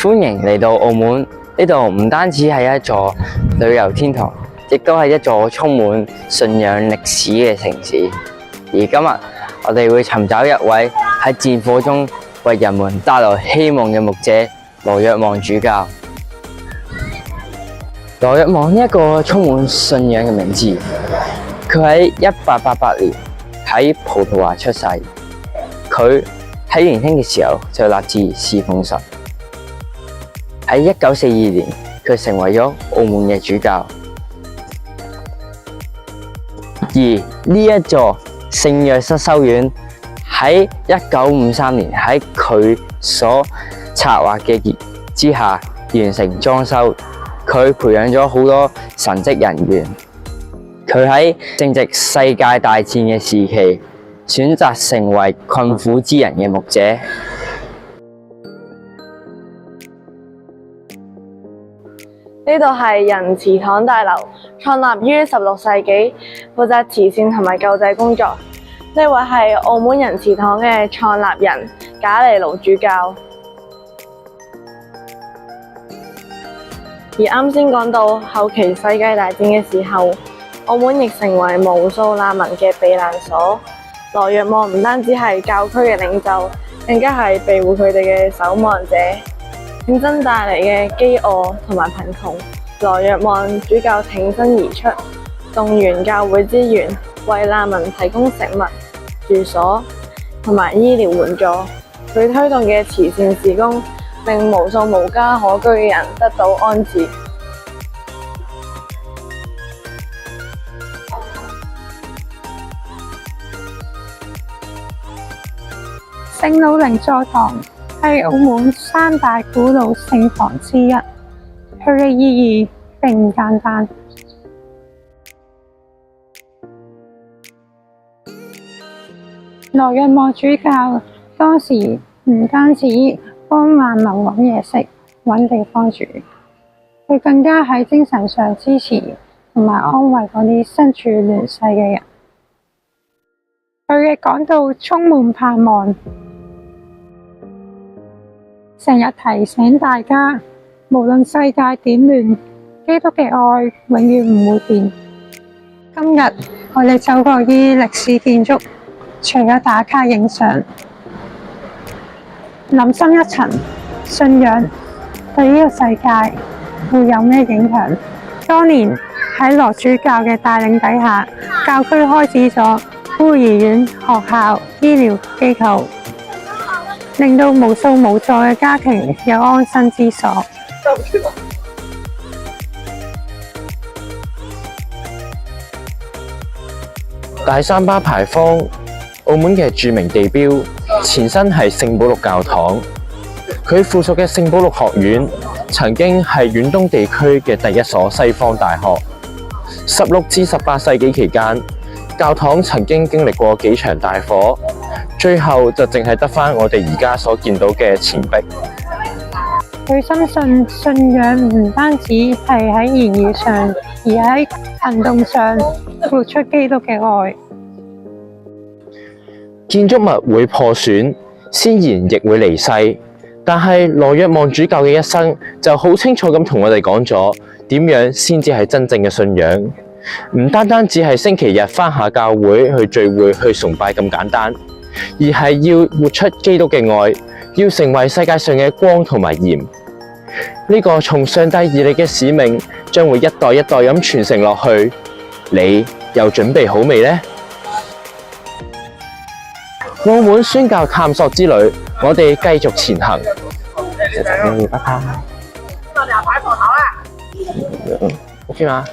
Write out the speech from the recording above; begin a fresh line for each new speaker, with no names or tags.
歡迎嚟到澳門，呢度唔單止係一座旅遊天堂，亦都係一座充滿信仰歷史嘅城市。而今日我哋會尋找一位喺戰火中為人們帶來希望嘅牧者羅若望主教。羅若望呢一個充滿信仰嘅名字，佢喺1888年喺葡萄牙出世。佢喺年輕嘅時候就立志侍奉神。喺1942年，佢成為咗澳門嘅主教。而呢一座聖若瑟修院喺1953年喺佢所策劃嘅之下完成裝修。佢培養咗好多神職人員。佢喺正值世界大戰嘅時期，選擇成為困苦之人嘅牧者。
呢度係仁慈堂大樓，創立於16世紀，負責慈善同埋救濟工作。呢位係澳門仁慈堂嘅創立人賈尼盧主教。而啱先講到後期世界大戰嘅時候，澳門亦成為無數難民嘅避難所。羅若望唔單止係教區嘅領袖，更加係庇護佢哋嘅守望者。戰爭帶嚟嘅飢餓同埋貧窮，羅若望主教挺身而出，動員教會資源，為難民提供食物、住所同埋醫療援助。佢推動嘅慈善事工，令無數無家可居嘅人得到安置。
聖老靈座堂係澳門3大古老聖堂之一，佢嘅意義並唔簡單。羅若望主教當時唔單止幫難民揾嘢食、揾地方住，佢更加喺精神上支持同埋安慰嗰啲身處亂世嘅人。佢嘅講道充滿盼望，成日提醒大家，無論世界點亂，基督嘅愛永遠唔會變。今日我哋走過啲歷史建築，除咗打卡影相，諗深一層，信仰對呢個世界會有咩影響？當年喺羅主教嘅帶領底下，教區開始咗孤兒院、學校、醫療機構，令到無數無助嘅家庭有安身之所。
大三巴牌坊，澳門嘅著名地標，前身係聖保祿教堂。佢附屬嘅聖保祿學院，曾經係遠東地區嘅第一所西方大學。16至18世紀期間，教堂曾經經歷過幾場大火，最後就淨係得返我哋而家所見到嘅錢壁。
佢深信信仰唔單止係喺言語上，而喺行動上活出基督嘅愛。
建築物會破損，先賢亦會離世，但係羅若望主教嘅一生就好清楚咁同我哋講咗點樣先至係真正嘅信仰。唔單單只係星期日返下教會去聚會去崇拜咁簡單，而係要活出基督嘅愛，要成為世界上嘅光同埋鹽。呢個從上帝而嚟嘅使命將會一代一代咁傳承落去。你又準備好未呢？澳門宣教探索之旅，我哋繼續前行。拜拜。我哋又擺鋪頭啦。OK 嗎？